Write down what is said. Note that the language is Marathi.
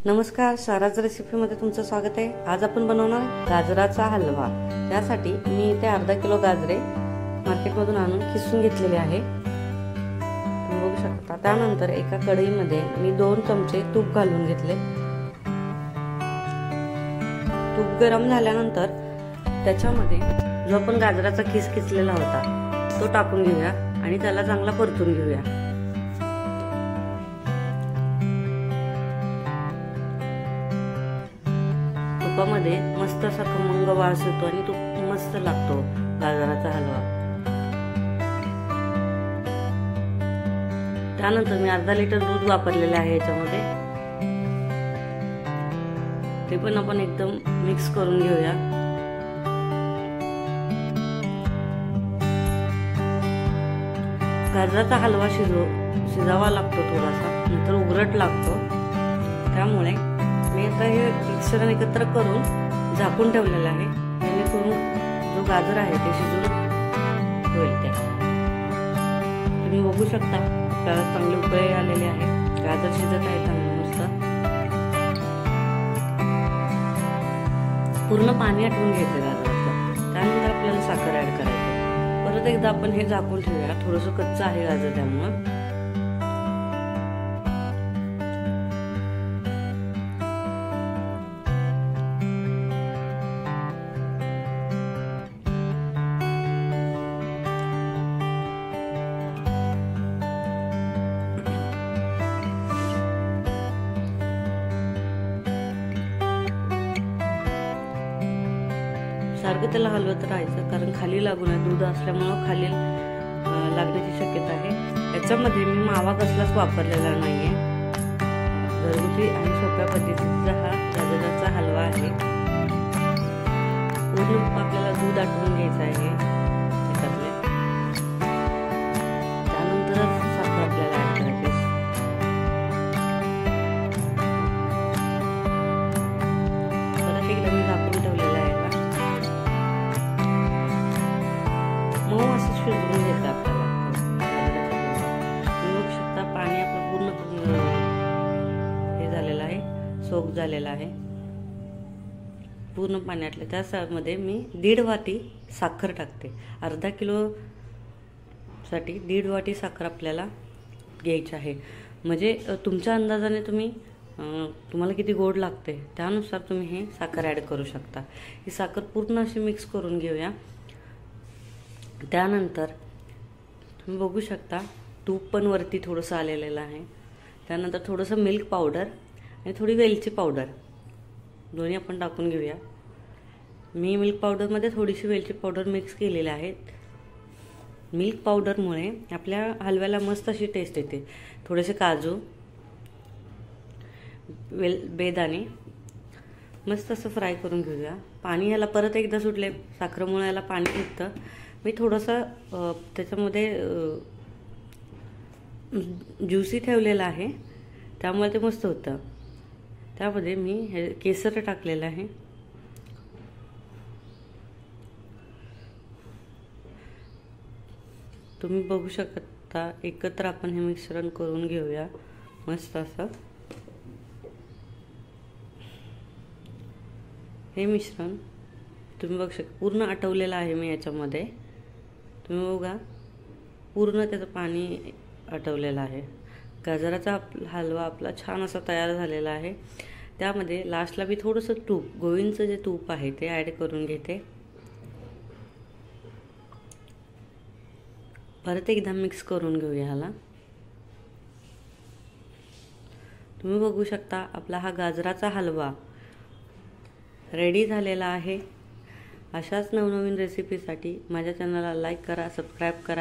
नमस्कार, साराज रेसिपीमध्ये तुमचं स्वागत आहे। आज आपण बनवणार गाजराचा हलवा। त्यासाठी मी इथे अर्धा किलो गाजरे मार्केटमधून आणून किसून घेतलेले आहे, तुम्ही बघू शकता। त्यानंतर एका कढईमध्ये मी 2 चमचे तूप घालून घेतले। तूप गरम झाल्यानंतर त्याच्यामध्ये जो आपण गाजराचा किस किसलेला होता तो टाकून घेऊया आणि त्याला चांगला परतून घेऊया। तुपामध्ये मस्त असा खमंग वास येतो आणि तो मस्त लागतो गाजराचा हलवा। त्यानंतर मी अर्धा लिटर दूध वापरलेले आहे याच्यामध्ये। ते पण आपण एकदम मिक्स करून घेऊया। गाजराचा हलवा शिजावा लागतो थोडासा, नंतर उघरट लागतो। त्यामुळे मी आता हे मिक्सर एकत्र करून झाकून ठेवलेलं आहे, जेणेकरून जो गाजर आहे ते शिजून होईल। ते तुम्ही बघू शकता, त्याला चांगले उकळे आलेले आहे, गाजर शिजत आहे चांगलं मस्त। पूर्ण पाणी आटवून घ्यायचं गाजराचं। त्यानंतर आपल्याला साखर ऍड करायची। परत एकदा आपण हे झाकून ठेवूया, थोडंसं कच्चं आहे गाजर त्यामुळे। सारखं त्याला हलवत राहायचं, कारण खाली लागू नये। दूध असल्यामुळे खाली लागण्याची शक्यता आहे। याच्यामध्ये मी मावा कसलाच वापरलेला नाहीये, घरगुती आणि सोप्या पद्धतीचा हा गाजराचा हलवा आहे। पूर्ण आपल्याला दूध आटवून घ्यायचं आहे त्याच्यातले। त्यानंतरच साखर आपल्याला ऍड करायची। परत एकदा मी झाकून ठेवलेलं आहे, मऊ असं शिजवून घ्यायचं आपल्याला। बघू शकता, पाणी आपलं पूर्ण हे झालेलं आहे, सोक झालेलं आहे पूर्ण पाण्यातलं। त्यामध्ये मी 1.5 वाटी साखर टाकते। अर्धा किलो साठी 1.5 वाटी साखर आपल्याला घ्यायची आहे। म्हणजे तुमच्या अंदाजाने तुम्हाला किती गोड लागते त्यानुसार तुम्ही हे साखर ऍड करू शकता। ही साखर पूर्ण अशी मिक्स करून घेऊया। त्यानंतर तुम्ही बघू शकता, तूप पण वरती थोडंसं आलेलं आहे। त्यानंतर थोडंसं मिल्क पावडर आणि थोडी वेलची पावडर दोन्ही आपण टाकून घेऊया। मी मिल्क पावडरमध्ये थोडीशी वेलची पावडर मिक्स केलेली आहे। मिल्क पावडरमुळे आपल्या हलव्याला मस्त अशी टेस्ट येते। थोडेसे काजू, बेदाणे मस्त असं फ्राय करून घेऊया। पाणी याला परत एकदा सुटले, साखरेमुळे याला पाणी निघतं। मी थोडंसं त्याच्यामध्ये ज्युसी ठेवलेलं आहे, त्यामुळे ते मस्त होतं। त्यामध्ये मी हे केसर टाकलेलं आहे। तुम्ही बघू शकता, एकत्र आपण हे मिश्रण करून घेऊया मस्त असं। हे मिश्रण तुम्ही बघू शकता पूर्ण आटवलेलं आहे मी याच्यामध्ये। तुम्ही बघा, पूर्ण त्याचं पाणी आटवलेलं आहे। गाजराचा हलवा आपला छान असा तयार झालेला आहे। त्यामध्ये लास्टला मी थोडंसं तूप, गोविंदचं जे तूप आहे ते ऍड करून घेते। परत एकदा मिक्स करून घेऊया ह्याला। तुम्ही बघू शकता, आपला हा गाजराचा हलवा रेडी झालेला आहे। अशाच नवनवीन रेसिपीसाठी माझ्या चॅनलला लाईक करा, सबस्क्राईब करा।